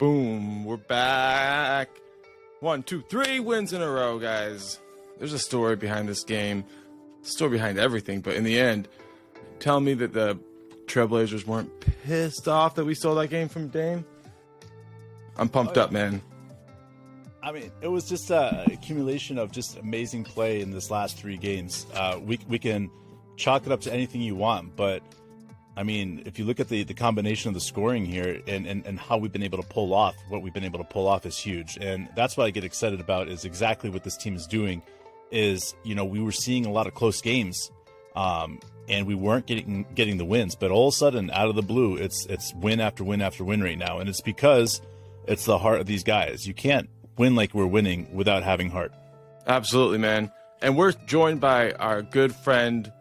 Boom, we're back. 1, 2, 3 wins in a row, guys. There's a story behind this game, a story behind everything, but in the end, tell me that the Trailblazers weren't pissed off that we stole that game from Dame. I'm pumped up, man. I mean, it was just an accumulation of just amazing play in this last 3 games. We can chalk it up to anything you want, but I mean, if you look at the combination of the scoring here and how we've been able to pull off what we've been able to pull off is huge. And that's what I get excited about is exactly what this team is doing is, you know, we were seeing a lot of close games and we weren't getting the wins. But all of a sudden, out of the blue, it's win after win after win right now. And it's because it's the heart of these guys. You can't win like we're winning without having heart. Absolutely, man. And we're joined by our good friend,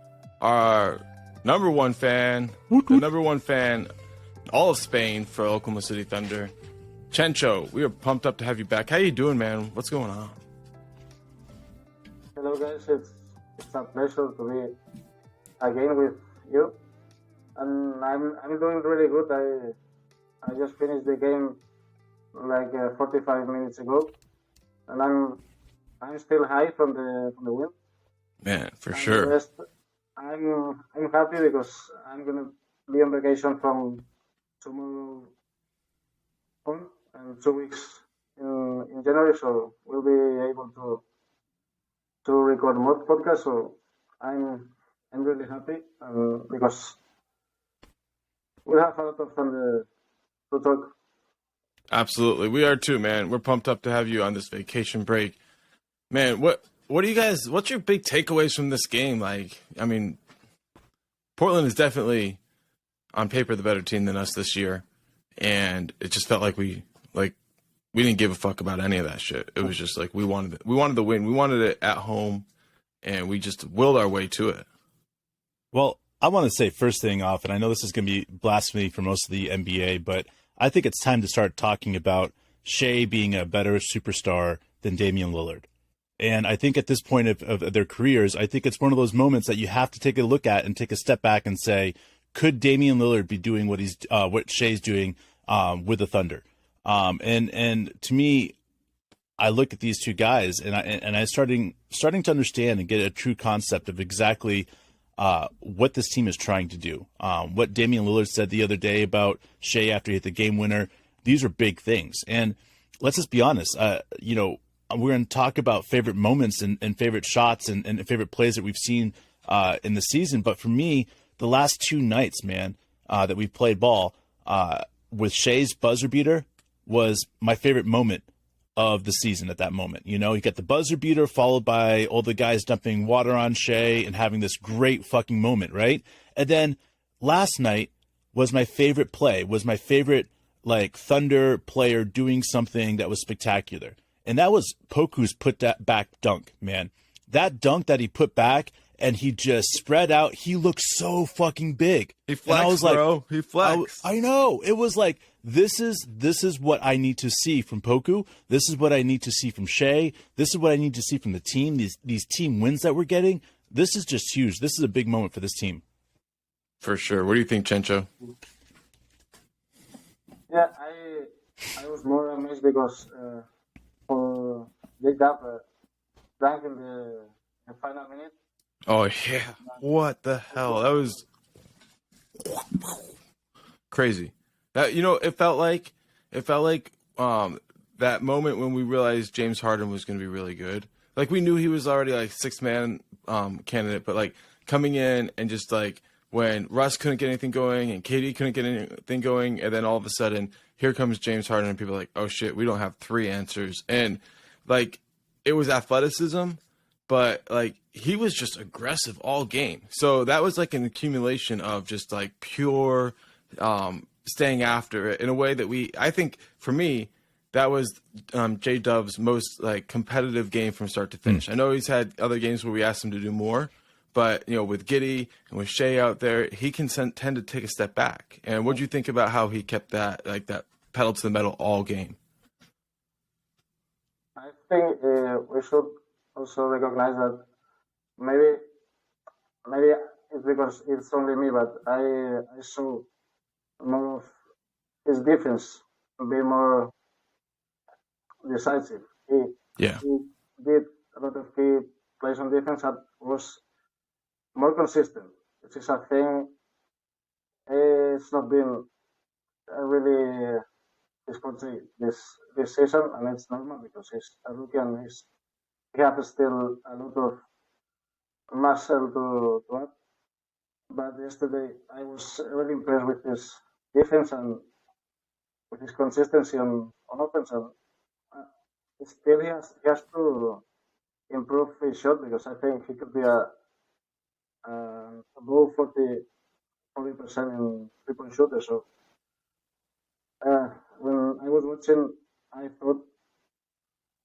our number one fan, the number one fan, all of Spain for Oklahoma City Thunder. Chencho, we are pumped up to have you back. How you doing, man? What's going on? Hello, guys. It's a pleasure to be again with you, and I'm doing really good. I just finished the game like 45 minutes ago, and I'm still high from the win. Man, for sure. I'm happy because I'm gonna be on vacation from tomorrow on and 2 weeks in January, so we'll be able to record more podcasts. So I'm really happy because we have a lot of fun to talk. Absolutely, we are too, man. We're pumped up to have you on this vacation break, man. What do you guys? What's your big takeaways from this game? Like, I mean, Portland is definitely on paper the better team than us this year, and it just felt like we didn't give a fuck about any of that shit. It was just like we wanted the win, we wanted it at home, and we just willed our way to it. Well, I want to say first thing off, and I know this is going to be blasphemy for most of the NBA, but I think it's time to start talking about Shea being a better superstar than Damian Lillard. And I think at this point of their careers, I think it's one of those moments that you have to take a look at and take a step back and say, could Damian Lillard be doing what Shea's doing with the Thunder? And to me, I look at these two guys and I'm starting to understand and get a true concept of exactly what this team is trying to do. What Damian Lillard said the other day about Shea after he hit the game winner, these are big things. And let's just be honest, you know, we're going to talk about favorite moments and favorite shots and favorite plays that we've seen in the season. But for me, the last 2 nights, man, that we played ball with Shea's buzzer beater was my favorite moment of the season at that moment. You know, you get the buzzer beater followed by all the guys dumping water on Shea and having this great fucking moment, right? And then last night was my favorite play, was my favorite like Thunder player doing something that was spectacular. And that was Poku's put that back dunk, man. That dunk that he put back and he just spread out. He looked so fucking big. He flexed, bro. He flexed. I know. It was like, this is what I need to see from Poku. This is what I need to see from Shea. This is what I need to see from the team. These team wins that we're getting. This is just huge. This is a big moment for this team. For sure. What do you think, Chencho? Yeah, I was more amazed because for Big Up dunk in the final minute. Oh yeah! What the hell? That was crazy. That, you know, it felt like that moment when we realized James Harden was going to be really good. Like, we knew he was already like 6th man candidate, but like coming in and just like when Russ couldn't get anything going and KD couldn't get anything going, and then all of a sudden here comes James Harden and people are like, oh shit, we don't have 3 answers. And like, it was athleticism, but like he was just aggressive all game. So that was like an accumulation of just like pure staying after it in a way that I think for me, that was J-Dub's most like competitive game from start to finish. I know he's had other games where we asked him to do more, but you know, with Giddey and with Shea out there, he can tend to take a step back. And what do you think about how he kept that pedal to the metal all game? I think we should also recognize that maybe it's because it's only me, but I saw more of his defense be more decisive. Yeah. He did a lot of key plays on defense that was more consistent, which is a thing. It's not been really his forte this season, and it's normal because he's a rookie and he has still a lot of muscle to add. But yesterday, I was really impressed with his defense and with his consistency on offense. And still, he has to improve his shot because I think he could be above 40% in three-point shooter. So when I was watching, I thought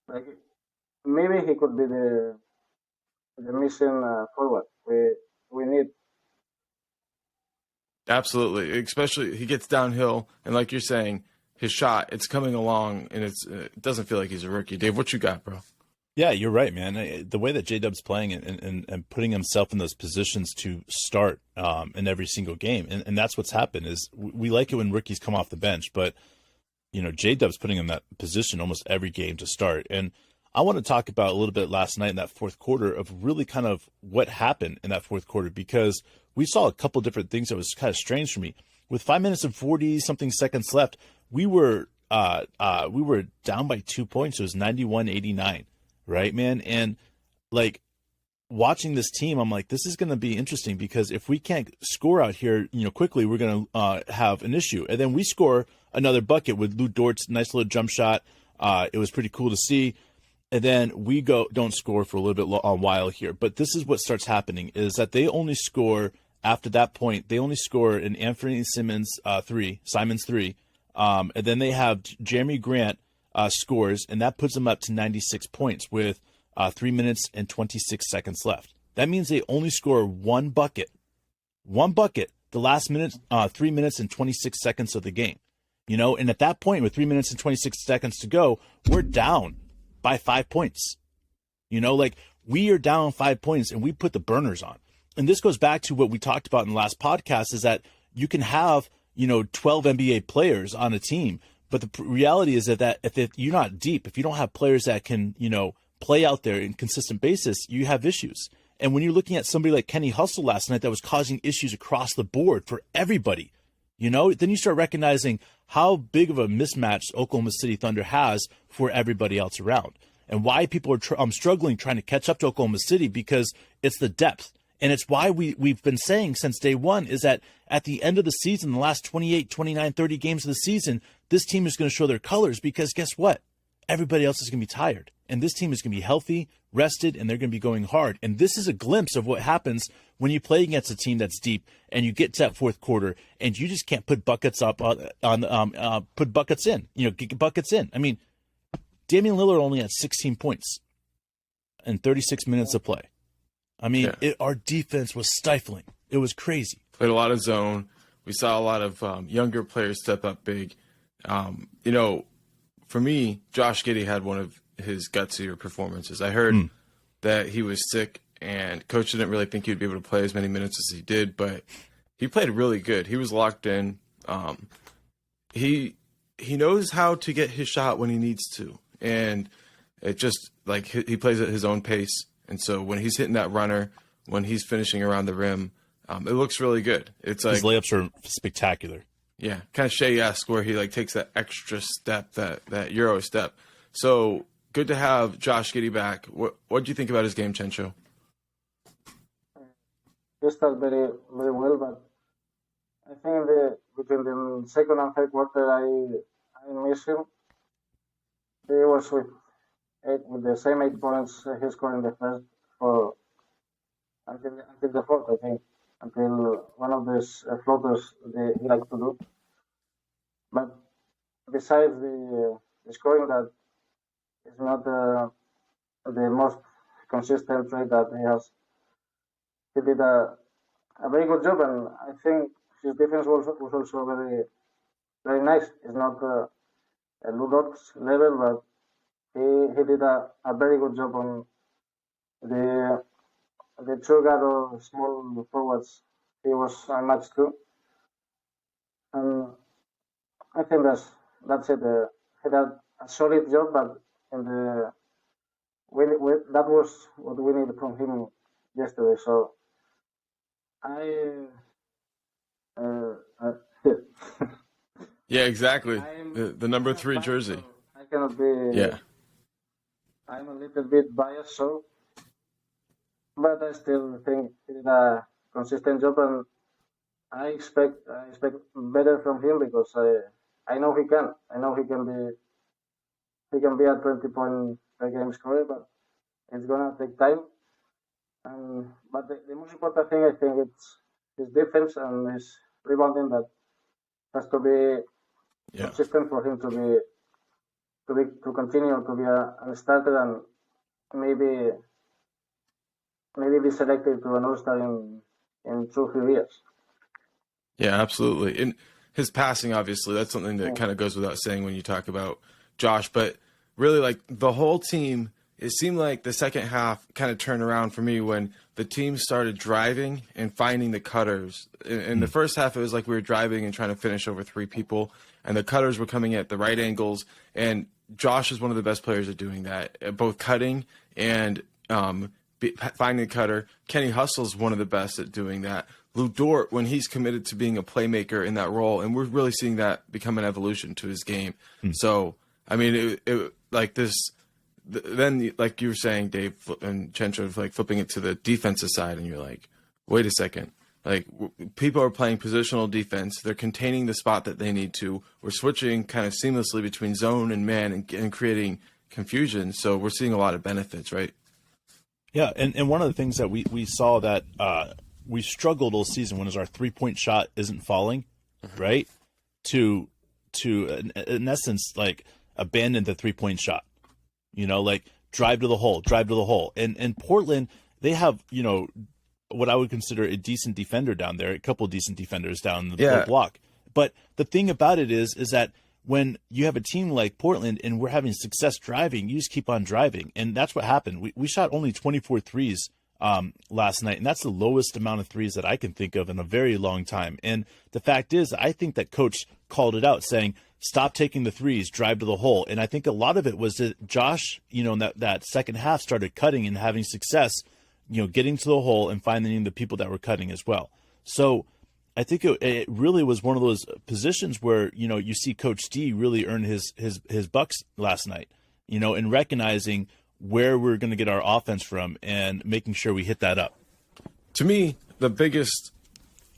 like maybe he could be the missing forward we need. Absolutely. Especially he gets downhill, and like you're saying, his shot, it's coming along, and it doesn't feel like he's a rookie. Dave, what you got, bro? Yeah, you're right, man. The way that J-Dub's playing and putting himself in those positions to start in every single game, and that's what's happened is we like it when rookies come off the bench, but J-Dub's putting him in that position almost every game to start. And I want to talk about a little bit last night in that fourth quarter of really kind of what happened in that fourth quarter, because we saw a couple different things that was kind of strange for me. With 5 minutes and 40-something seconds left, we were down by 2 points. It was 91-89, right, man? And like watching this team, I'm like, this is going to be interesting because if we can't score out here, quickly, we're going to have an issue. And then we score another bucket with Lou Dort's nice little jump shot. It was pretty cool to see. And then we don't score for a little bit a while here. But this is what starts happening is that they only score after that point. They only score an Anthony Simons three. And then they have Jeremy Grant scores, and that puts them up to 96 points with 3 minutes and 26 seconds left. That means they only score one bucket the last 3 minutes and 26 seconds of the game. And at that point with 3 minutes and 26 seconds to go, we're down by 5 points. We are down 5 points and we put the burners on. And this goes back to what we talked about in the last podcast is that you can have, 12 NBA players on a team. But the reality is that if you're not deep, if you don't have players that can, play out there in consistent basis, you have issues. And when you're looking at somebody like Kenny Hustle last night that was causing issues across the board for everybody, then you start recognizing how big of a mismatch Oklahoma City Thunder has for everybody else around. And why people are struggling trying to catch up to Oklahoma City because it's the depth. And it's why we've been saying since day one is that at the end of the season, the last 28, 29, 30 games of the season, this team is going to show their colors because guess what? Everybody else is going to be tired. And this team is going to be healthy, rested, and they're going to be going hard. And this is a glimpse of what happens when you play against a team that's deep and you get to that fourth quarter and you just can't put buckets up put buckets in, get buckets in. I mean, Damian Lillard only had 16 points in 36 minutes of play. I mean, our defense was stifling. It was crazy. Played a lot of zone. We saw a lot of younger players step up big. For me, Josh Giddey had one of his gutsier performances. I heard that he was sick, and coach didn't really think he would be able to play as many minutes as he did, but he played really good. He was locked in. He knows how to get his shot when he needs to, and it just like he plays at his own pace. And so when he's hitting that runner, when he's finishing around the rim, it looks really good. It's like his layups are spectacular. Yeah, kind of Shea-esque where he takes that extra step, that Euro step. So good to have Josh Giddey back. What do you think about his game, Chencho? He started very, very well, but I think between the second and third quarter, I miss him. He was with the same 8 points he scored in the first until the fourth, I think, until one of these floaters he likes to do. But besides the scoring, that is not the most consistent trait that he has. He did a very good job, and I think his defense was also very, very nice. It's not a Lou Dort's level, but he did a very good job on the two guard or small forwards. He was a match too, and I think that's it. He had a solid job, but in the that was what we needed from him yesterday. So I, uh, Yeah, exactly. I'm The number 3 biased, jersey. so I cannot be. Yeah. I'm a little bit biased, so, but I still think he did a consistent job, and I expect better from him because I know he can. I know he can be a 20-point per game scorer, but it's gonna take time. But the most important thing I think it's his defense and his rebounding that has to be Yeah. consistent for him to continue to be a starter and maybe be selected to an All-Star in 2 3 years. Yeah, absolutely. And his passing, obviously, that's something that kind of goes without saying when you talk about Josh. But really, like the whole team, it seemed like the second half kind of turned around for me when the team started driving and finding the cutters. In the first half, it was like we were driving and trying to finish over 3 people, and the cutters were coming at the right angles. And Josh is one of the best players at doing that, both cutting and finding the cutter. Kenny Hustle's one of the best at doing that. Lou Dort, when he's committed to being a playmaker in that role, and we're really seeing that become an evolution to his game. So, I mean, it like this. Then, like you were saying, Dave and Chencho, like flipping it to the defensive side, and you're like, wait a second. Like, people are playing positional defense. They're containing the spot that they need to. We're switching kind of seamlessly between zone and man and creating confusion. So we're seeing a lot of benefits, right? Yeah, and one of the things that we saw that we struggled all season when is our 3-point shot isn't falling, right? To in essence, like, abandon the 3-point shot. You know, like drive to the hole. And Portland, they have, you know, what I would consider a decent defender down there, a couple of decent defenders down the block. But the thing about it is that when you have a team like Portland and we're having success driving, you just keep on driving. And that's what happened. We shot only 24 threes last night, and that's the lowest amount of threes that I can think of in a very long time. And the fact is, I think that coach called it out saying, stop taking the threes, drive to the hole. And I think a lot of it was that Josh, you know, in that second half started cutting and having success, you know, getting to the hole and finding the people that were cutting as well. So I think it really was one of those positions where, you know, you see Coach D really earn his bucks last night, you know, and recognizing where we're going to get our offense from and making sure we hit that up. To me, the biggest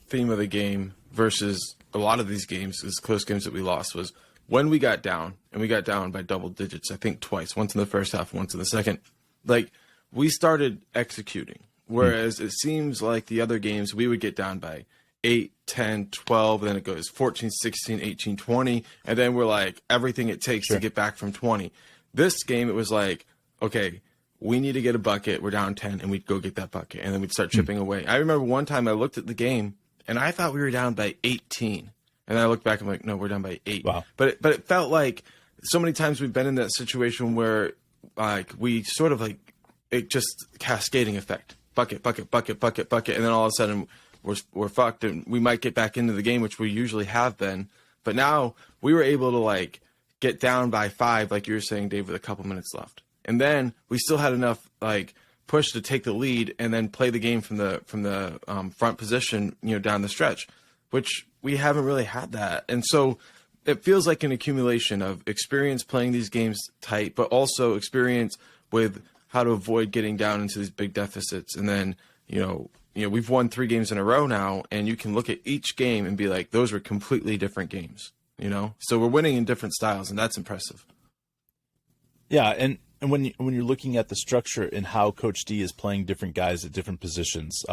theme of the game versus a lot of these games, these close games that we lost, was when we got down, and we got down by double digits, I think twice, once in the first half, once in the second. Like, we started executing, whereas it seems like the other games we would get down by 8, 10, 12, then it goes 14, 16, 18, 20, and then we're like, everything it takes to get back from 20. This game, it was like, okay, we need to get a bucket, we're down 10, and we'd go get that bucket, and then we'd start chipping away. I remember one time I looked at the game, and I thought we were down by 18. And then I look back, I'm like, no, we're down by 8. Wow. But it felt like so many times we've been in that situation where, like, we sort of like, it just cascading effect. Bucket, bucket, bucket, bucket, bucket. And then all of a sudden we're fucked, and we might get back into the game, which we usually have been. But now we were able to, like, get down by 5, like you were saying, Dave, with a couple minutes left. And then we still had enough, like, push to take the lead and then play the game from the front position, you know, down the stretch, which we haven't really had that. And so it feels like an accumulation of experience playing these games tight, but also experience with how to avoid getting down into these big deficits. And then, you know, we've won 3 games in a row now, and you can look at each game and be like, those were completely different games, you know? So we're winning in different styles, and that's impressive. Yeah, and when you're looking at the structure and how Coach D is playing different guys at different positions,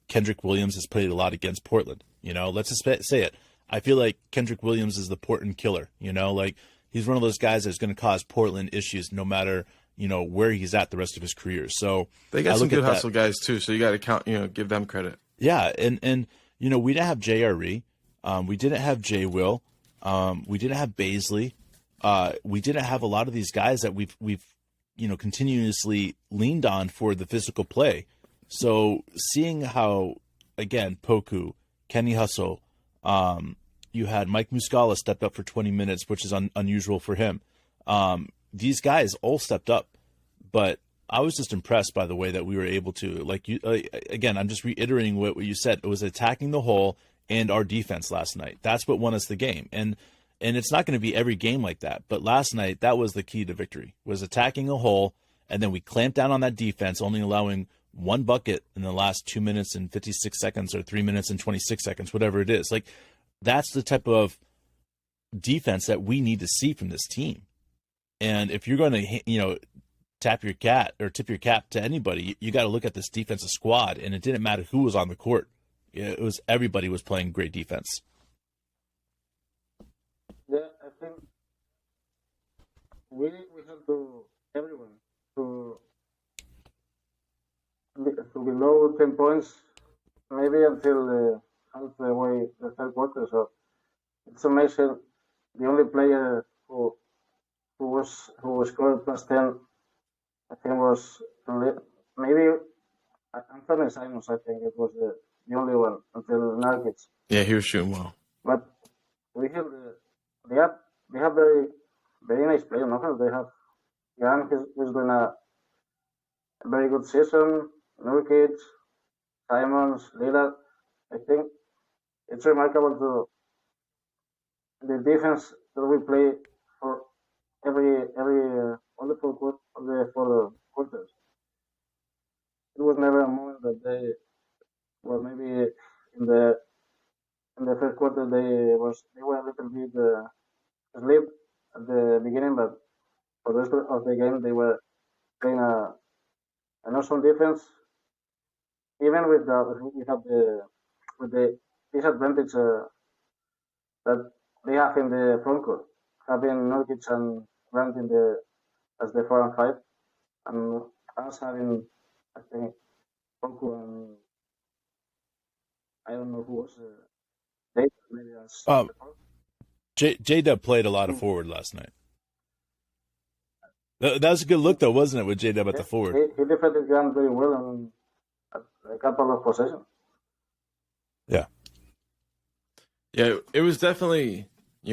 Kendrick Williams has played a lot against Portland. You know, let's just say it. I feel like Kendrick Williams is the Portland killer. You know, like, he's one of those guys that's going to cause Portland issues no matter, you know, where he's at the rest of his career. So they got some good hustle guys too. So you got to give them credit. Yeah, and you know, we didn't have JRE, we didn't have J Will, we didn't have Baisley, we didn't have a lot of these guys that we've you know, continuously leaned on for the physical play. So seeing how, again, Poku, Kenny Hustle, You had Mike Muscala stepped up for 20 minutes, which is unusual for him. These guys all stepped up, but I was just impressed by the way that we were able to, again, I'm just reiterating what you said. It was attacking the hole and our defense last night. That's what won us the game. And it's not going to be every game like that. But last night, that was the key to victory, was attacking a hole. And then we clamped down on that defense, only allowing one bucket in the last 2 minutes and 56 seconds or 3 minutes and 26 seconds, whatever it is. Like, that's the type of defense that we need to see from this team. And if you're going to, tip your cap to anybody, you got to look at this defensive squad. And it didn't matter who was on the court. It was everybody was playing great defense. Yeah, I think we have to everyone to below 10 points, maybe until halfway the third quarter. So it's amazing. The only player who scored plus 10, I think, was maybe Anthony Simons. I think it was the only one until Nurkic. Yeah, he was shooting well. But we have they have very very nice players. No? They have Young, who's doing a very good season. Nurkic, Simons, Lillard. I think it's remarkable to the defense that we play for every all the four quarters. It was never a moment that they were maybe in the first quarter they were a little bit asleep at the beginning, but for the rest of the game they were playing an awesome defense. Even with the disadvantage that they have in the front court, having Nurkic and Grant as the 4 and 5, and us having, I think, Poku and I don't know who was Dave, maybe as J-Dub played a lot of forward last night. That was a good look, though, wasn't it, with J-Dub at the forward? He defended Grant very well on a couple of possessions. Yeah. Yeah, it was definitely,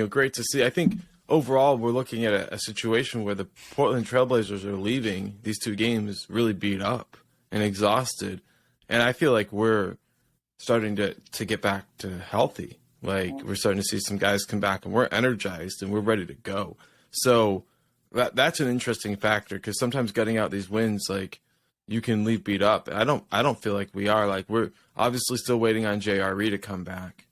great to see. I think overall we're looking at a situation where the Portland Trailblazers are leaving these two games really beat up and exhausted. And I feel like we're starting to get back to healthy. Like, we're starting to see some guys come back and we're energized and we're ready to go. So that's an interesting factor, because sometimes getting out these wins, like, you can leave beat up. I don't feel like we are. Like, we're obviously still waiting on JRE to come back.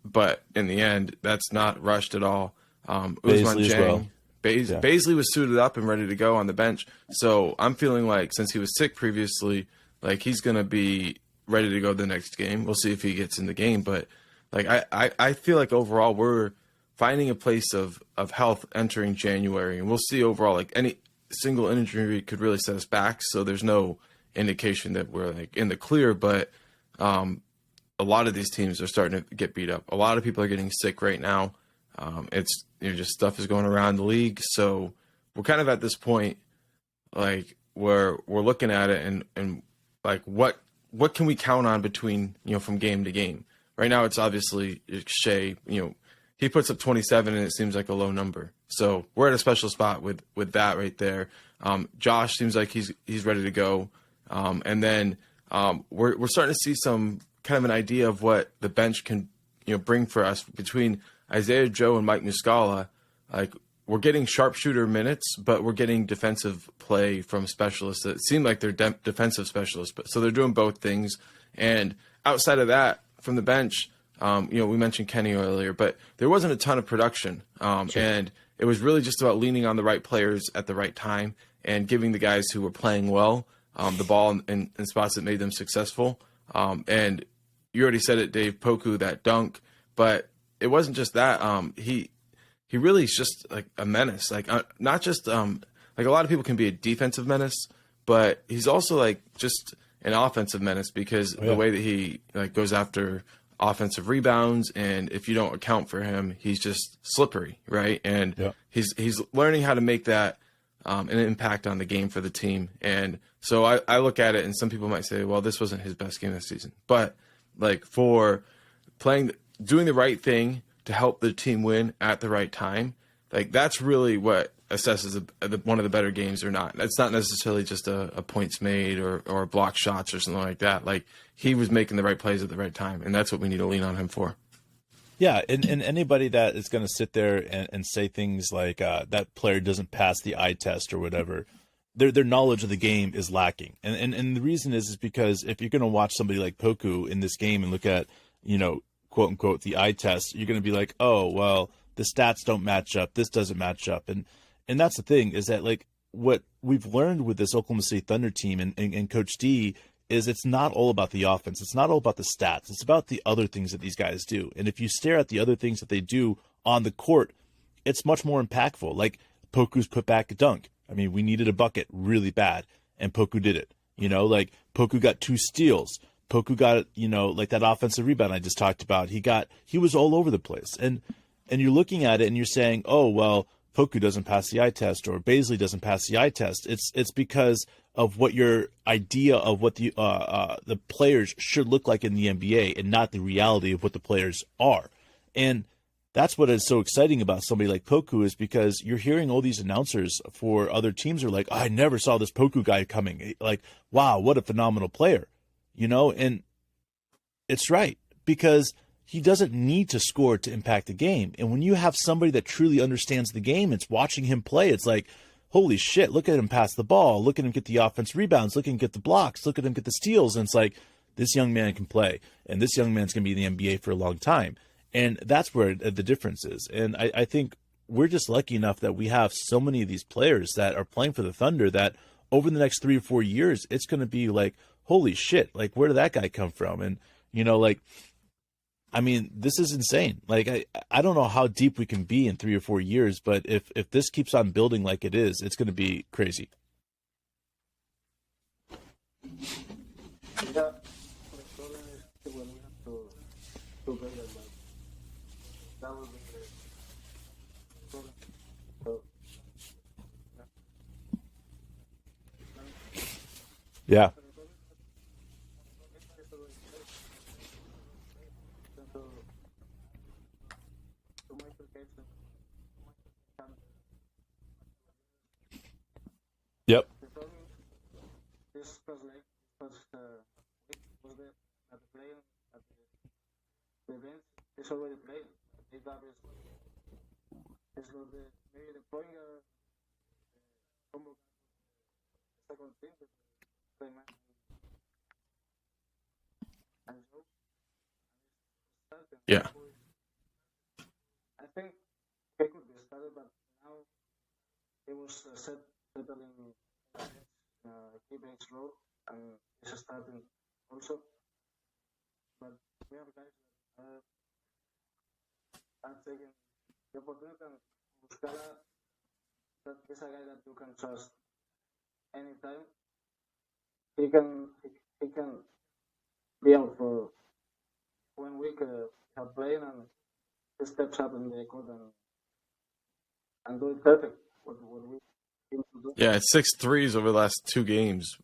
But in the end, that's not rushed at all. Usman Jang, Baisley was suited up and ready to go on the bench. So I'm feeling like, since he was sick previously, like, he's going to be ready to go the next game. We'll see if he gets in the game. But, like, I feel like overall we're finding a place of health entering January. And we'll see overall, like, any single injury could really set us back. So there's no indication that we're, like, in the clear. But a lot of these teams are starting to get beat up. A lot of people are getting sick right now. It's just stuff is going around the league. So we're kind of at this point, like, where we're looking at it and like, what can we count on between, from game to game? Right now, it's obviously Shea. He puts up 27 and it seems like a low number. So we're at a special spot with that right there. Josh seems like he's ready to go. And then we're starting to see some kind of an idea of what the bench can bring for us between Isaiah Joe and Mike Muscala. Like, we're getting sharpshooter minutes, but we're getting defensive play from specialists that seem like they're defensive specialists. But so they're doing both things. And outside of that, from the bench, we mentioned Kenny earlier, but there wasn't a ton of production. Sure. And it was really just about leaning on the right players at the right time and giving the guys who were playing well the ball in spots that made them successful. And you already said it, Dave, Poku, that dunk, but it wasn't just that. He really is just like a menace. Like, not just like, a lot of people can be a defensive menace, but he's also like just an offensive menace, because the way that he like goes after offensive rebounds, and if you don't account for him, he's just slippery, right? And he's learning how to make that an impact on the game for the team. And so I look at it, and some people might say, well, this wasn't his best game this season, but like, for playing doing the right thing to help the team win at the right time. Like, that's really what assesses one of the better games or not. That's not necessarily just a points made or block shots or something like that. Like, he was making the right plays at the right time, and that's what we need to lean on him for. Yeah, and anybody that is going to sit there and say things like that player doesn't pass the eye test or whatever, their knowledge of the game is lacking. And the reason is because if you're going to watch somebody like Poku in this game and look at, quote unquote, the eye test, you're going to be like, oh, well, the stats don't match up. This doesn't match up. And that's the thing, is that, like, what we've learned with this Oklahoma City Thunder team and Coach D is it's not all about the offense. It's not all about the stats. It's about the other things that these guys do. And if you stare at the other things that they do on the court, it's much more impactful. Like Poku's put back a dunk. I mean, we needed a bucket really bad, and Poku did it. Like Poku got 2 steals. Poku got, like that offensive rebound I just talked about. He was all over the place. And you're looking at it and you're saying, oh, well, Poku doesn't pass the eye test or Baisley doesn't pass the eye test. It's because of what your idea of what the players should look like in the NBA and not the reality of what the players are. And that's what is so exciting about somebody like Poku, is because you're hearing all these announcers for other teams are like, I never saw this Poku guy coming. Like, wow, what a phenomenal player, and it's right, because he doesn't need to score to impact the game. And when you have somebody that truly understands the game, it's watching him play. It's like, holy shit, look at him pass the ball. Look at him get the offense rebounds. Look at him get the blocks. Look at him get the steals. And it's like, this young man can play. And this young man's going to be in the NBA for a long time. And that's where the difference is. And I think we're just lucky enough that we have so many of these players that are playing for the Thunder that over the next 3 or 4 years, it's going to be like, holy shit, like, where did that guy come from? And, I mean, this is insane. Like, I don't know how deep we can be in 3 or 4 years, but if this keeps on building like it is, it's going to be crazy. Yeah, the problem is when we have to pay that back. That will be the problem. So, Yeah. Yep. the problem this was like was the at the playing at the event is already playing. His job is not the maybe the point combo second team but play man and so starting. Yeah. I think he could be started, but now he was settling key bench role and is starting also. But we have guys that are taking the opportunity, and Buscala that is a guy that you can trust anytime. He can be out for 1 week without playing, and he steps up in the court and do it perfect. What we aim to do. Yeah, it's 6 threes over the last 2 games,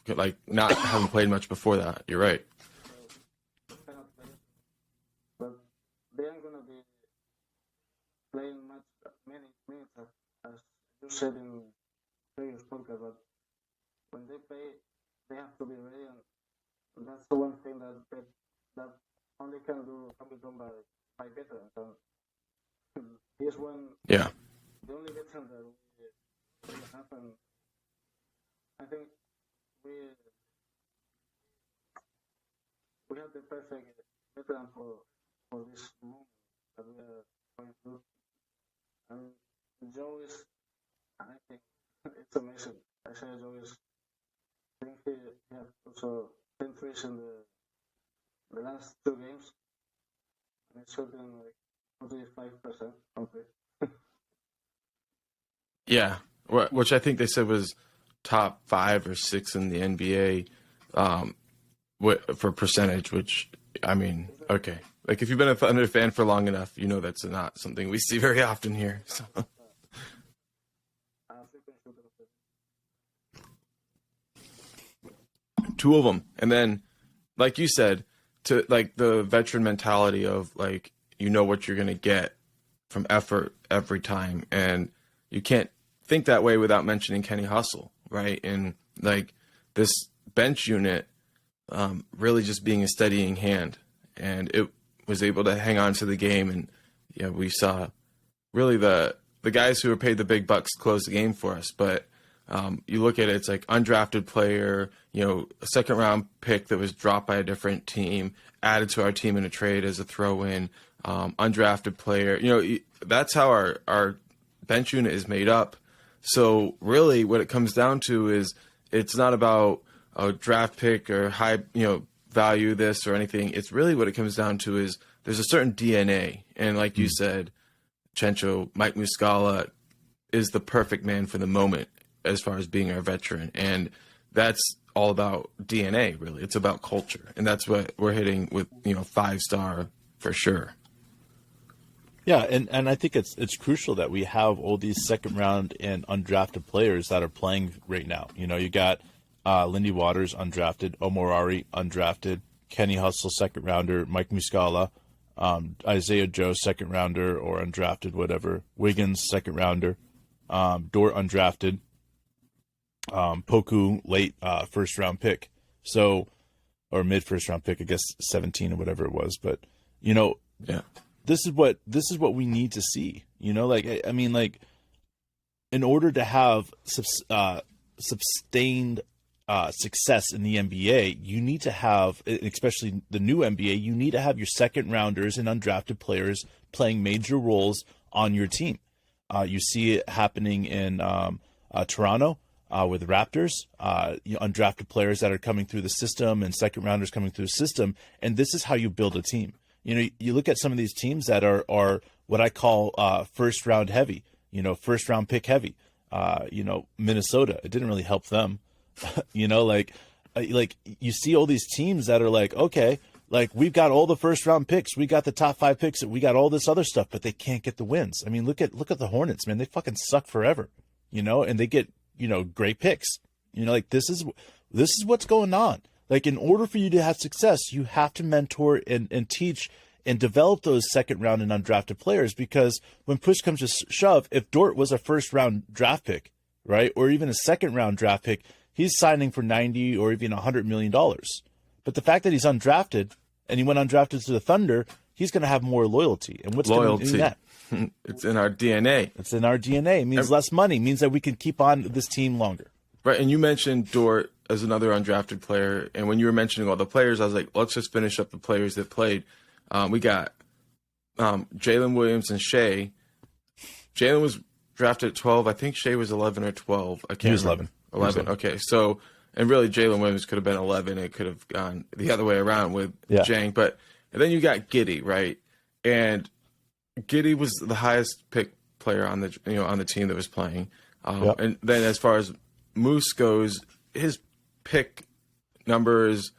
like not having played much before that. You're right. Cannot play, but they aren't gonna be playing many minutes as you said in previous podcast. But when they play, they have to be ready, and that's the one thing that only can be done by veterans. And here's one. Yeah. The only veteran that we have, and I think we have the perfect veteran for this moment that we are going through. And Joe is, I think it's amazing. I say Joe is, I think he had also 10 threes in the last 2 games, and it's shooting like 45% from three. Yeah, which I think they said was top 5 or 6 in the NBA for percentage, which, I mean, okay. Like, if you've been a Thunder fan for long enough, that's not something we see very often here. So. 2 of them. And then, like you said, to like the veteran mentality of like, you know what you're going to get from effort every time. And you can't think that way without mentioning Kenny Hustle, right? And like this bench unit really just being a steadying hand, and it was able to hang on to the game. And yeah, we saw really the guys who were paid the big bucks close the game for us. But you look at it, it's like undrafted player, a second round pick that was dropped by a different team, added to our team in a trade as a throw-in, undrafted player. That's how our bench unit is made up. So really what it comes down to is it's not about a draft pick or high, value this or anything. It's really what it comes down to is there's a certain DNA. And like you said, Chencho, Mike Muscala is the perfect man for the moment as far as being our veteran. And that's all about DNA, really. It's about culture. And that's what we're hitting with, 5-star for sure. Yeah, and I think it's crucial that we have all these second round and undrafted players that are playing right now. You got Lindy Waters undrafted, Omorari undrafted, Kenny Hustle second rounder, Mike Muscala, Isaiah Joe second rounder or undrafted, whatever, Wiggins second rounder, Dort undrafted, Poku late first round pick, or mid first round pick, I guess 17 or whatever it was. But yeah. This is what we need to see. In order to have sustained success in the NBA, you need to have, especially the new NBA, you need to have your second rounders and undrafted players playing major roles on your team. You see it happening in Toronto with the Raptors, undrafted players that are coming through the system and second rounders coming through the system. And this is how you build a team. You look at some of these teams that are what I call first round heavy, first round pick heavy. Minnesota, it didn't really help them. Like you see all these teams that are like, okay, like we've got all the first round picks, we got the top 5 picks, we got all this other stuff, but they can't get the wins. I mean, look at the Hornets, man. They fucking suck forever, and they get great picks. Like this is what's going on. Like, in order for you to have success, you have to mentor and teach and develop those second round and undrafted players, because when push comes to shove, if Dort was a first round draft pick, right, or even a second round draft pick, he's signing for $90 or even $100 million. But the fact that he's undrafted and he went undrafted to the Thunder, he's going to have more loyalty. And what's going to do that? It's in our DNA. It's in our DNA. It means less money. It means that we can keep on this team longer. Right, and you mentioned Dort as another undrafted player, and when you were mentioning all the players, I was like, let's just finish up the players that played. We got Jalen Williams and Shea. Jalen was drafted at 12. I think Shea was 11 or 12. I can't. He was remember. 11. 11. Okay, so and really Jalen Williams could have been 11. It could have gone the other way around with Jang. But and then you got Giddey, right? And Giddey was the highest pick player on the on the team that was playing. And then as far as Moose goes, his pick number is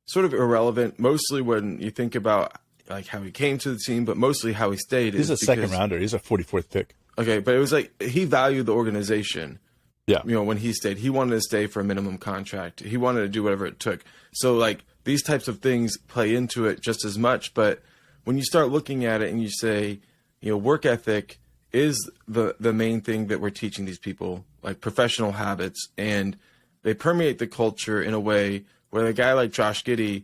sort of irrelevant, mostly when you think about like how he came to the team, but mostly how he stayed. He's a second rounder. He's a 44th pick. Okay, but it was like he valued the organization. Yeah. When he stayed, he wanted to stay for a minimum contract. He wanted to do whatever it took. So like these types of things play into it just as much. But when you start looking at it and you say, work ethic is the main thing that we're teaching these people, like professional habits, and they permeate the culture in a way where a guy like Josh Giddey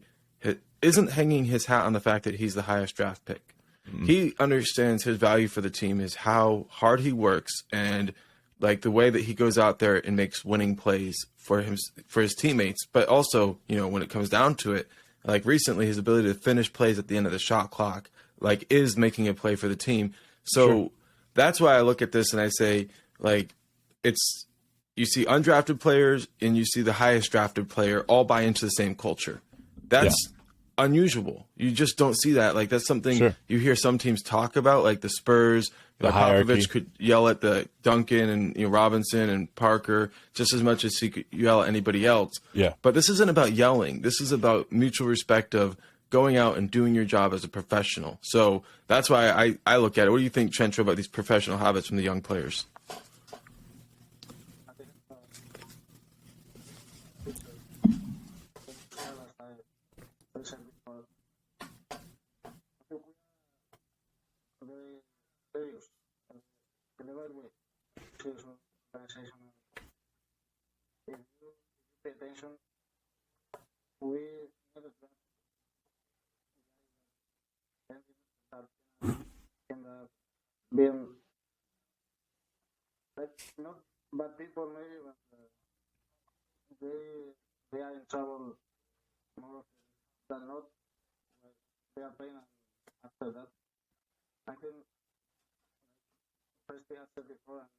isn't hanging his hat on the fact that he's the highest draft pick. Mm-hmm. He understands his value for the team is how hard he works and like the way that he goes out there and makes winning plays for his teammates. But also, when it comes down to it, like recently, his ability to finish plays at the end of the shot clock, like is making a play for the team. So that's why I look at this and I say, like, you see undrafted players and you see the highest drafted player all buy into the same culture. That's unusual. You just don't see that. Like, that's something you hear some teams talk about, like the Spurs. The Popovich could yell at the Duncan and Robinson and Parker just as much as he could yell at anybody else. Yeah. But this isn't about yelling. This is about mutual respect of going out and doing your job as a professional. So that's why I look at it. What do you think, Chencho, about these professional habits from the young players? mentioned, we never end up being like not bad people maybe, but they are in trouble more than not. Like, they are playing, and after that, I think first we have said before, and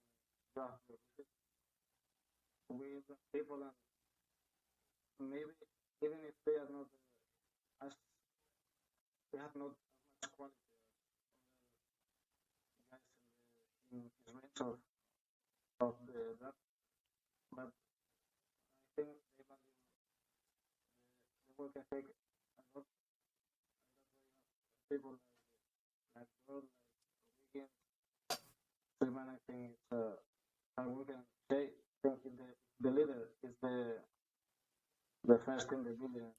you have to repeat it. We the people, and maybe even if they are not as they have not as much quality as guys in his range of the draft, but I think they value the work ethic a lot. People like Bird, like Wiggins, Freeman, I think it's hard work, and Jay, I think the leader is the first in the building.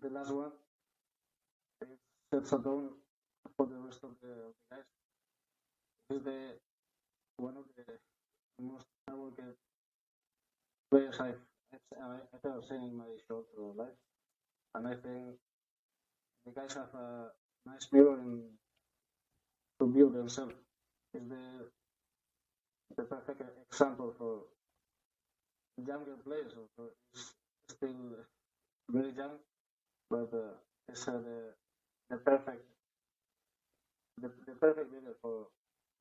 The last one, it sets a tone for the rest of the guys. He's one of the most hardworking players I've ever seen in my short life, and I think the guys have a nice mirror to view themselves. He's the perfect example for younger players. He's still very young, but he's the perfect leader for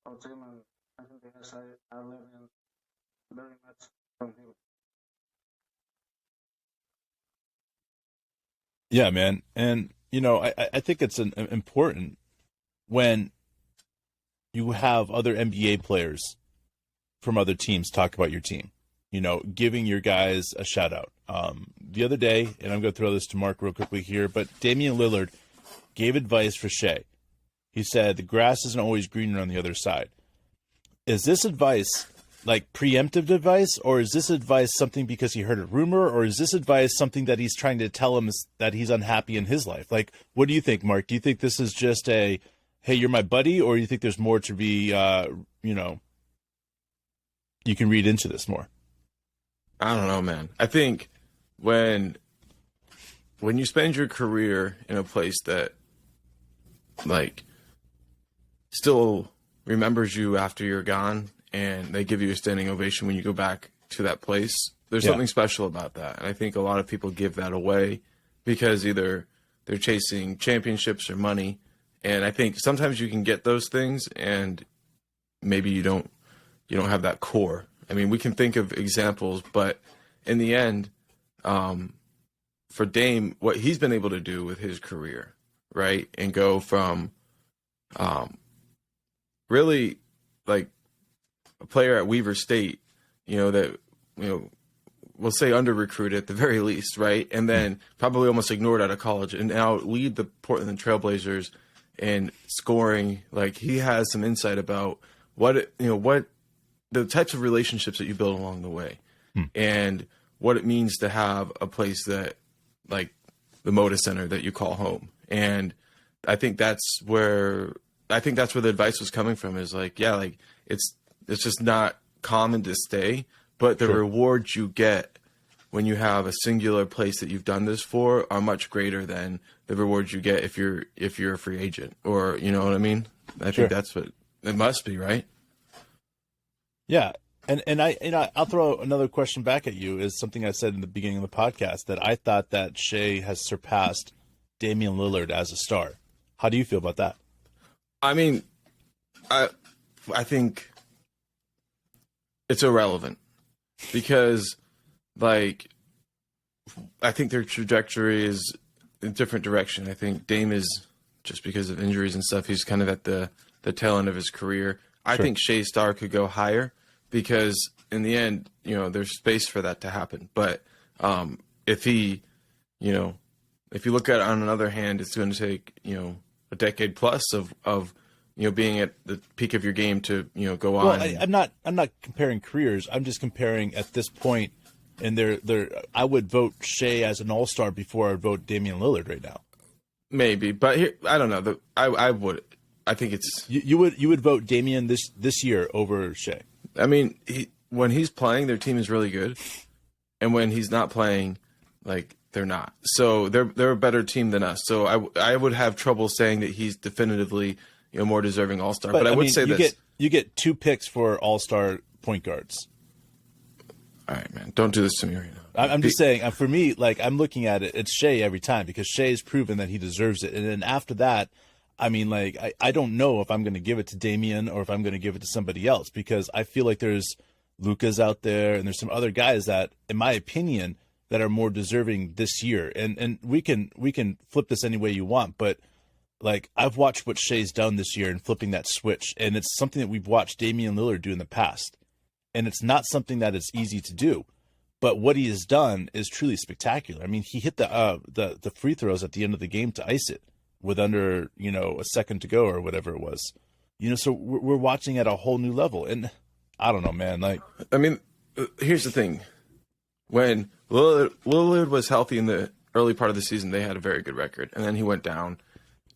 our team, and I think the guys are learning very much from him. Yeah, man. And, you know, I think it's important when you have other NBA players from other teams talk about your team, you know, giving your guys a shout out. The other day, and I'm going to throw this to Mark real quickly here, but Damian Lillard gave advice for Shea. He said, the grass isn't always greener on the other side. Is this advice like preemptive advice, or is this advice something because he heard a rumor, or is this advice something that he's trying to tell him that he's unhappy in his life? Like, what do you think, Mark? Do you think this is just a, hey, you're my buddy, or do you think there's more to be, you know, you can read into this more? I don't know, man. I think when you spend your career in a place that, like, still remembers you after you're gone, and they give you a standing ovation when you go back to that place, there's something special about that. And I think a lot of people give that away because either they're chasing championships or money. And I think sometimes you can get those things and maybe you don't have that core. I mean, we can think of examples, but in the end, for Dame, what he's been able to do with his career, right? And go from really like a player at Weaver State, that, we'll say under recruited at the very least, right? And then probably almost ignored out of college, and now lead the Portland Trailblazers in scoring. Like, he has some insight about what the types of relationships that you build along the way, and what it means to have a place that, like the Moda Center, that you call home. And I think that's where the advice was coming from, is like, yeah, like it's just not common to stay, but the rewards you get when you have a singular place that you've done this for are much greater than the rewards you get if you're a free agent, or, you know what I mean? I think that's what it must be, right? Yeah. And I'll throw another question back at you, is something I said in the beginning of the podcast, that I thought that Shea has surpassed Damian Lillard as a star. How do you feel about that? I mean, I think it's irrelevant, because, like, I think their trajectory is in a different direction. I think Dame is, just because of injuries and stuff, he's kind of at the tail end of his career. I think Shea's star could go higher, because in the end, there's space for that to happen. But if he, if you look at it on another hand, it's going to take, a decade plus of being at the peak of your game to, go on. Well, I'm not comparing careers. I'm just comparing at this point. And I would vote Shea as an all-star before I would vote Damian Lillard right now. Maybe, but here, I don't know. I would. I think it's you would vote Damian this year over Shea. I mean, when he's playing, their team is really good. and when he's not playing, like they're not. So they're a better team than us. So I would have trouble saying that he's definitively more deserving All-Star. But I would say this: you get 2 picks for All-Star point guards. All right, man, don't do this to me right now. I'm just saying, for me, like I'm looking at it, it's Shea every time because Shea's proven that he deserves it, and then after that. I mean, like, I don't know if I'm going to give it to Damian or if I'm going to give it to somebody else because I feel like there's Luka's out there and there's some other guys that, in my opinion, that are more deserving this year. And we can flip this any way you want, but, like, I've watched what Shea's done this year in flipping that switch, and it's something that we've watched Damian Lillard do in the past. And it's not something that is easy to do. But what he has done is truly spectacular. I mean, he hit the free throws at the end of the game to ice it. With under, a second to go or whatever it was. So we're watching at a whole new level. And I don't know, man. Like, I mean, here's the thing. When Lillard was healthy in the early part of the season, they had a very good record. And then he went down.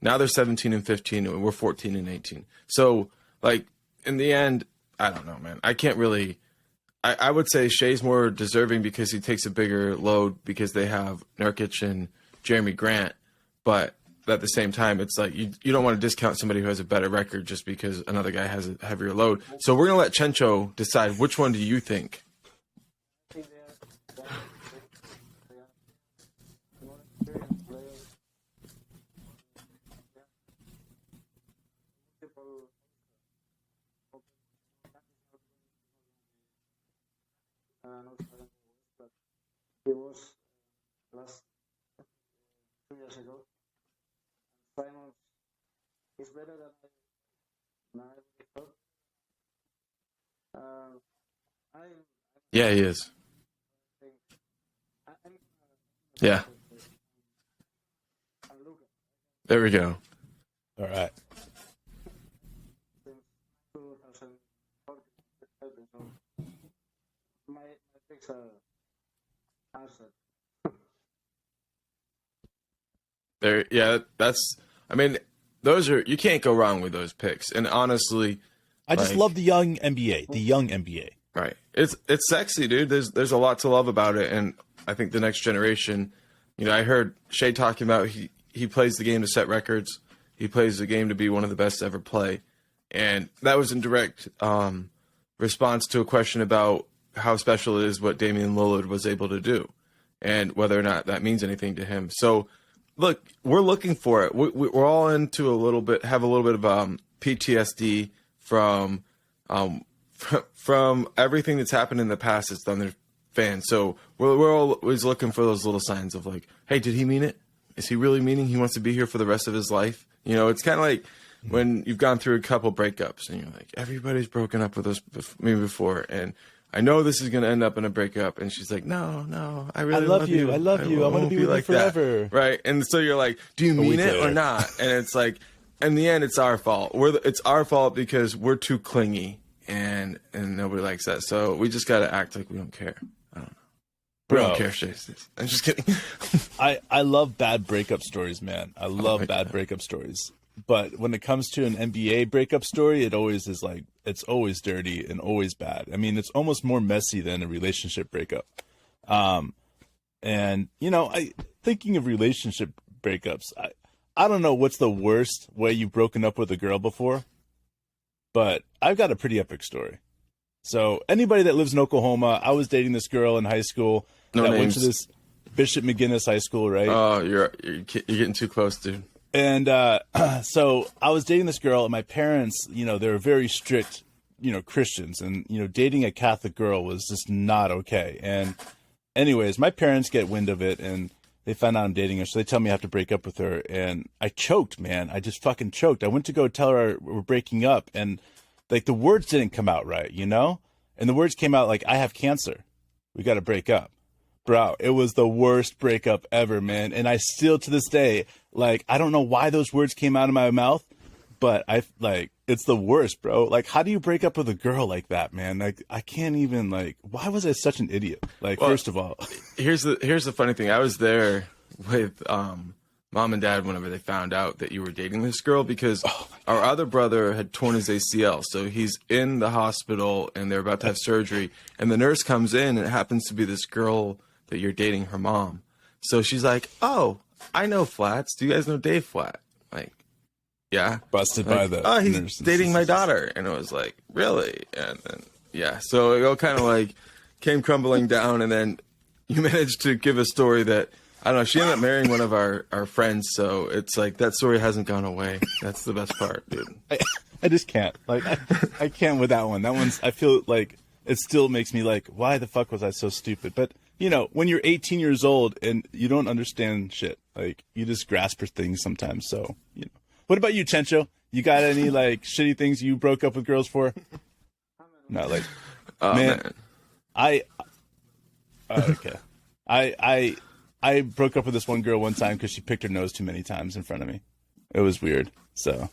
Now they're 17-15, and we're 14-18. So, like, in the end, I don't know, man. I can't really... I would say Shea's more deserving because he takes a bigger load because they have Nurkic and Jeremy Grant. But... at the same time, it's like you don't want to discount somebody who has a better record just because another guy has a heavier load. So we're going to let Chencho decide which one do you think? He was last 2 years ago. Simon is better than I thought. Yeah, he is. Yeah. There we go. All right. My picks are answered. There, yeah, that's. I mean, those are you can't go wrong with those picks. And honestly, I just love the young NBA. The young NBA. Right. It's sexy, dude. There's a lot to love about it, and I think the next generation. I heard Shea talking about he plays the game to set records. He plays the game to be one of the best to ever play, and that was in direct response to a question about how special it is what Damian Lillard was able to do, and whether or not that means anything to him. So. Look, we're looking for it. We're all into have a little bit of PTSD from everything that's happened in the past that's done their fans. So we're always looking for those little signs of like, hey, did he mean it? Is he really meaning he wants to be here for the rest of his life? It's kind of like when you've gone through a couple breakups and you're like, everybody's broken up with me before, and I know this is going to end up in a breakup. And she's like, no, I really love you. I love you. I want to be with you forever. That. Right. And so you're like, do you mean it or not? And it's like, in the end, it's our fault. It's our fault because we're too clingy and nobody likes that. So we just got to act like we don't care. I don't know. We don't care, Chase. I'm just kidding. I love bad breakup stories, man. I love bad breakup stories. But when it comes to an NBA breakup story, it always is like, it's always dirty and always bad. I mean, it's almost more messy than a relationship breakup. And, thinking of relationship breakups, I don't know what's the worst way you've broken up with a girl before, but I've got a pretty epic story. So anybody that lives in Oklahoma, I was dating this girl in high school. No names. Went to this Bishop McGinnis High School, right? Oh, you're getting too close, dude. And so I was dating this girl, and my parents, they were very strict, Christians. And, dating a Catholic girl was just not okay. And anyways, my parents get wind of it, and they find out I'm dating her. So they tell me I have to break up with her. And I choked, man. I just fucking choked. I went to go tell her we're breaking up, and, like, the words didn't come out right, And the words came out like, I have cancer. We got to break up. Bro, it was the worst breakup ever, man. And I still, to this day, like, I don't know why those words came out of my mouth, but it's the worst, bro. Like, how do you break up with a girl like that, man? Like, I can't even, why was I such an idiot? Like, well, first of all. Here's the funny thing. I was there with mom and dad whenever they found out that you were dating this girl, because our other brother had torn his ACL. So he's in the hospital and they're about to have surgery. And the nurse comes in and it happens to be this girl that you're dating, her mom. So she's like, "Oh, I know Flats. Do you guys know Dave Flat?" Like, yeah. Busted Like, by the "Oh, he's nurse. dating my daughter." And it was like, "Really?" And then, yeah. So it all kind of like came crumbling down. And then you managed to give a story that, I don't know, she ended up marrying one of our friends. So it's like that story hasn't gone away. That's the best part, dude. I just can't. Like, I can't with that one. That one's, I feel like it still makes me like, why the fuck was I so stupid? But, you know, when you're 18 years old and you don't understand shit, like, you just grasp for things sometimes. So, you know. What about you, Chencho? You got any, like, shitty things you broke up with girls for? No, like, man. Okay. I broke up with this one girl one time because she picked her nose too many times in front of me. It was weird. So,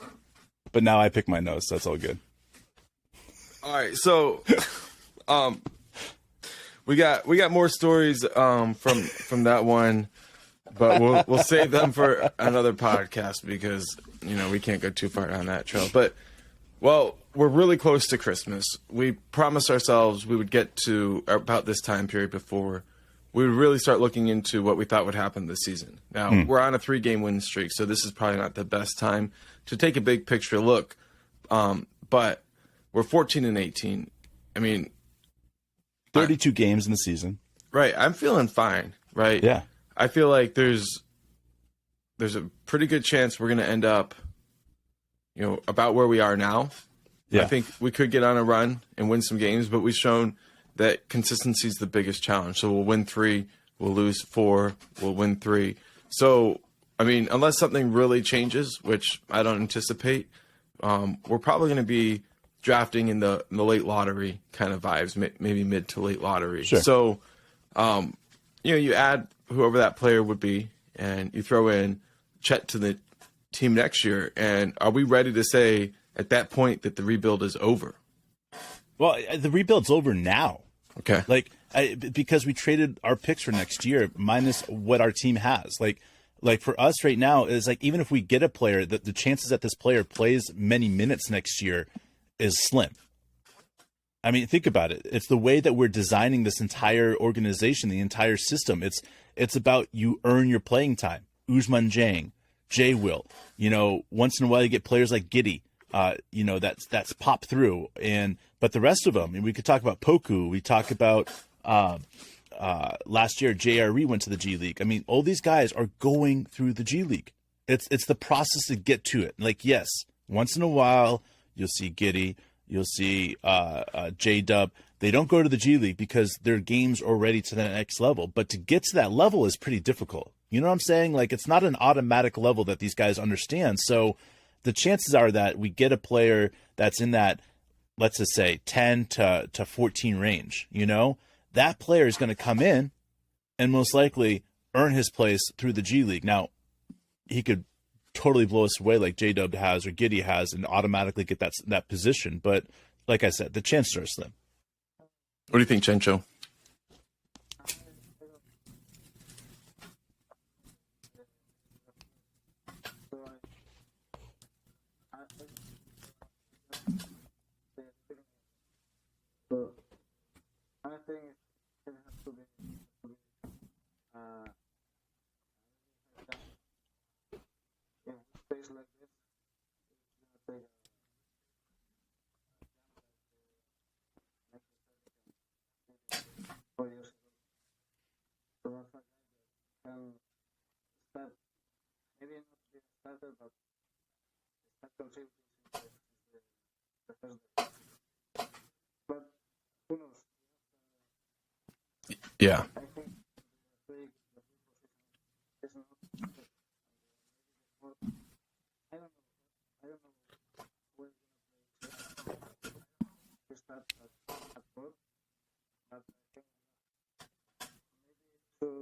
but now I pick my nose, so it's all good. All right, so we got more stories from that one, but we'll save them for another podcast because, you know, we can't go too far down that trail. But, well, we're really close to Christmas. We promised ourselves we would get to about this time period before we would really start looking into what we thought would happen this season. Now, we're on a 3-game win streak, so this is probably not the best time to take a big picture look. But we're 14-18. I mean, 32 games in the season. Right. I'm feeling fine, right? Yeah. I feel like there's a pretty good chance we're going to end up, you know, about where we are now. Yeah. I think we could get on a run and win some games, but we've shown that consistency is the biggest challenge. So we'll win 3, we'll lose 4, we'll win 3. So, I mean, unless something really changes, which I don't anticipate, we're probably going to be drafting in the late lottery kind of vibes, maybe mid to late lottery. Sure. So, you know, you add whoever that player would be, and you throw in Chet to the team next year. And are we ready to say at that point that the rebuild is over? Well, the rebuild's over now. Okay. Like, because we traded our picks for next year minus what our team has. Like for us right now is like, even if we get a player, the chances that this player plays many minutes next year is slim. I mean, think about it. It's the way that we're designing this entire organization, the entire system. It's about you earn your playing time. Ousmane Dieng, Jay Will, you know, once in a while you get players like Giddey, you know, that's pop through. But the rest of them, I mean, we could talk about Poku. We talk about last year, JRE went to the G League. I mean, all these guys are going through the G League. It's the process to get to it. Like, yes, once in a while you'll see Giddey, you'll see J-Dub. They don't go to the G League because their game's already to the next level. But to get to that level is pretty difficult. You know what I'm saying? Like, it's not an automatic level that these guys understand. So the chances are that we get a player that's in that, let's just say 10 to 14 range, you know, that player is going to come in and most likely earn his place through the G League. Now, he could totally blow us away like J-Dub has or Giddey has and automatically get that position. But like I said, the chances are slim. What do you think, Chencho? So I think it has to be in space like this. It's gonna take 4 years ago. So that's like and start maybe not be started, but start contributing since the first day. But who knows? Yeah. I think the position is not good. I don't know. I don't know where we're gonna play. We start at 4, but I think maybe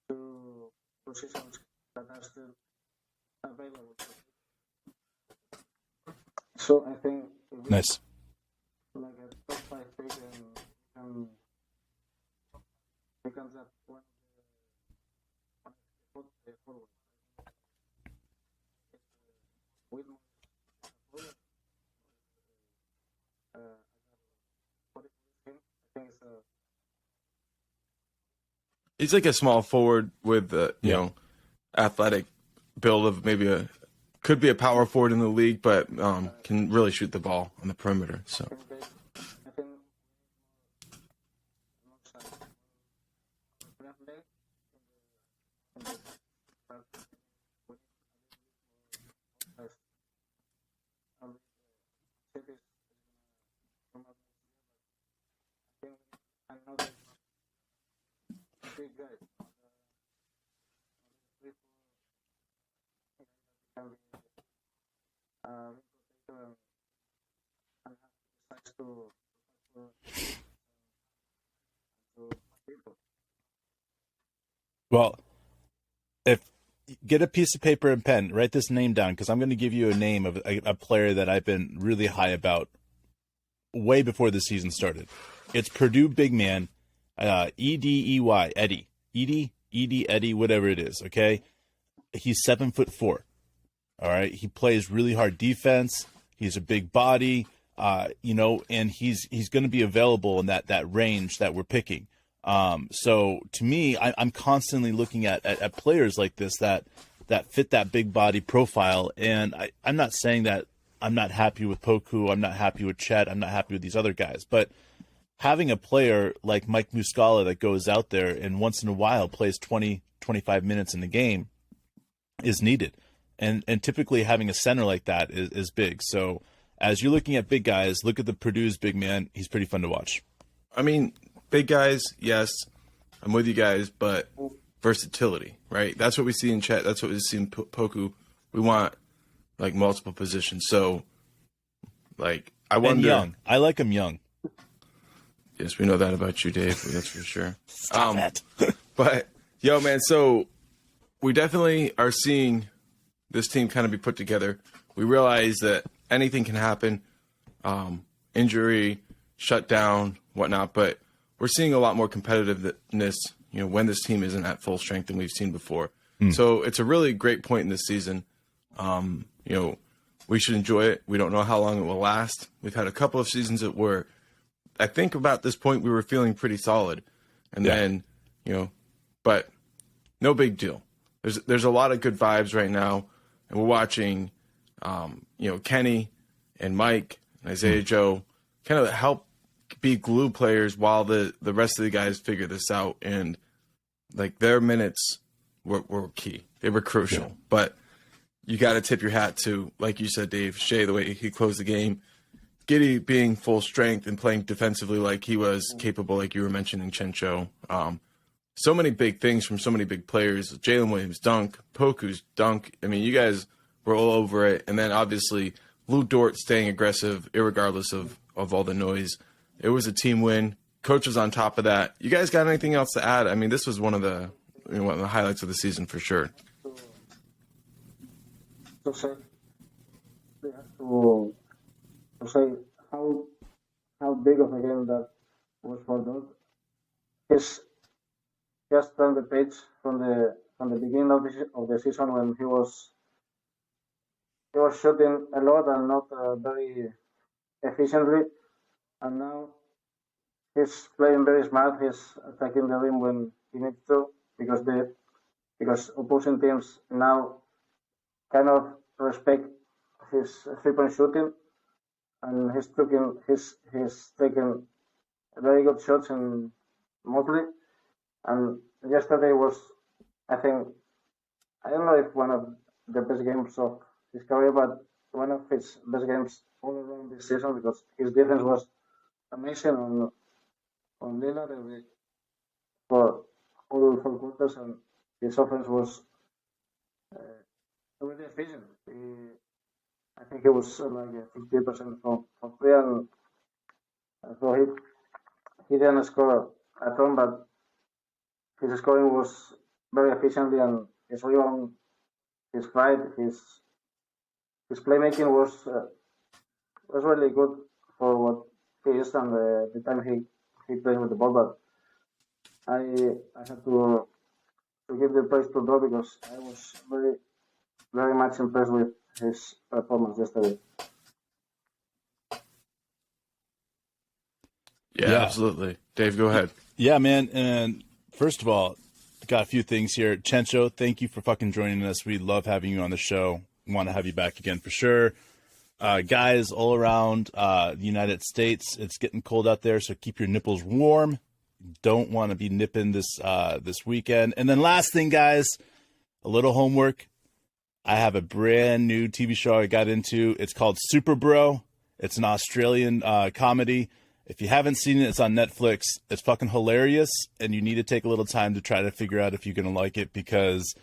two positions that are still available. So I think if we Nice. like a top 5 pick and we can draft one of the forward. bit more. What do you think? I think it's He's like a small forward with Yeah. athletic build of could be a power forward in the league, but can really shoot the ball on the perimeter. So I think big guy. Can be and have size to people. Well, if get a piece of paper and pen, write this name down because I'm going to give you a name of a player that I've been really high about way before the season started. It's Purdue big man, Edey, Eddie, whatever it is. Okay, he's 7'4". All right, he plays really hard defense. He's a big body, and he's going to be available in that range that we're picking. So to me, I'm constantly looking at players like this that fit that big body profile. And I'm not saying that I'm not happy with Poku. I'm not happy with Chet. I'm not happy with these other guys. But having a player like Mike Muscala that goes out there and once in a while plays 20, 25 minutes in the game is needed. And typically having a center like that is big. So as you're looking at big guys, look at the Purdue's big man. He's pretty fun to watch. I mean, big guys, yes, I'm with you guys, but versatility, right? That's what we see in Chet. That's what we see in Poku. We want like multiple positions. So, like, I wonder. And young. I like him young. Yes, we know that about you, Dave. That's for sure. Stop it. But yo, man, so we definitely are seeing this team kind of be put together. We realize that anything can happen, injury, shutdown, whatnot. But we're seeing a lot more competitiveness, when this team isn't at full strength than we've seen before. So it's a really great point in this season. We should enjoy it. We don't know how long it will last. We've had a couple of seasons that were, I think about this point, we were feeling pretty solid. And then, but no big deal. There's a lot of good vibes right now. And we're watching, Kenny and Mike and Isaiah Joe kind of help be glue players while the rest of the guys figure this out. And, like, their minutes were key. They were crucial. Yeah. But you got to tip your hat to, like you said, Dave, Shea, the way he closed the game. Giddey being full strength and playing defensively like he was capable, like you were mentioning, Chencho. So many big things from so many big players. Jalen Williams dunk, Poku's dunk. I mean, you guys were all over it. And then obviously Lou Dort staying aggressive, irregardless of all the noise. It was a team win. Coach was on top of that. You guys got anything else to add? I mean, this was one of the highlights of the season for sure. To say, they have to say how big of a game that was for Dort. He's just turned the page from the beginning of the season when he was shooting a lot and not very efficiently, and now he's playing very smart. He's attacking the rim when he needs to because opposing teams now kind of respect his 3-point shooting, and he's taking very good shots in mostly. And yesterday was, I think, I don't know if one of the best games of his career, but one of his best games all around this season because his defense was amazing on Lillard for all 4 quarters, and his offense was really efficient. I think he was like 50% from 3, and so he didn't score at all, but his scoring was very efficiently, and his rebound, his fight, his playmaking was really good for what he is and the time he plays with the ball. But I have to give the praise to Dor because I was very, very much impressed with his performance yesterday. Yeah, absolutely. Dave, go ahead. Yeah, man. And first of all, got a few things here. Chencho, thank you for fucking joining us. We love having you on the show. Want to have you back again for sure. Guys all around the United States, it's getting cold out there, so keep your nipples warm. Don't want to be nipping this weekend. And then last thing, guys, a little homework. I have a brand new TV show I got into. It's called Super Bro. It's an Australian comedy. If you haven't seen it, it's on Netflix. It's fucking hilarious, and you need to take a little time to try to figure out if you're going to like it, because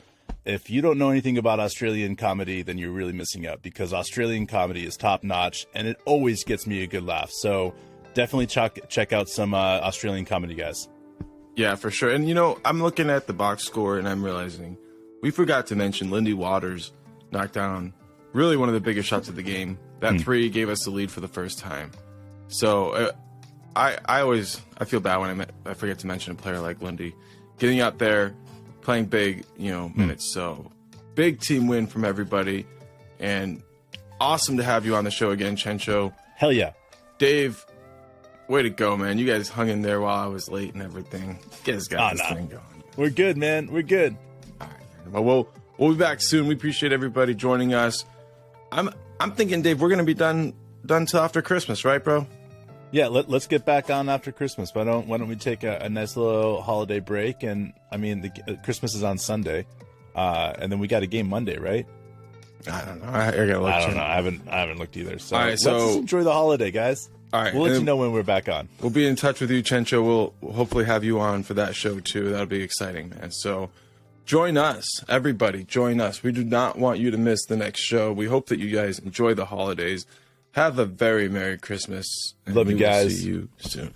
if you don't know anything about Australian comedy, then you're really missing out, because Australian comedy is top-notch, and it always gets me a good laugh. So definitely check out some Australian comedy, guys. Yeah, for sure. And, I'm looking at the box score, and I'm realizing we forgot to mention Lindy Waters knocked down really one of the biggest shots of the game. That three gave us the lead for the first time. So I feel bad when I forget to mention a player like Lindy getting out there, playing big, minutes. So big team win from everybody, and awesome to have you on the show again, Chencho. Hell yeah. Dave, way to go, man. You guys hung in there while I was late and everything. You guys got this thing going. We're good, man. We're good. All right. Well, we'll be back soon. We appreciate everybody joining us. I'm thinking, Dave, we're going to be done till after Christmas, right, bro? Yeah, let's get back on after Christmas. Why don't we take a nice little holiday break? And I mean, Christmas is on Sunday, and then we got a game Monday, right? I don't know. I gotta look. I don't know. I haven't looked either. So, all right, let's just enjoy the holiday, guys. All right, we'll let you know when we're back on. We'll be in touch with you, Chencho. We'll hopefully have you on for that show too. That'll be exciting, man. So join us, everybody. Join us. We do not want you to miss the next show. We hope that you guys enjoy the holidays. Have a very Merry Christmas. Love you guys. See you soon.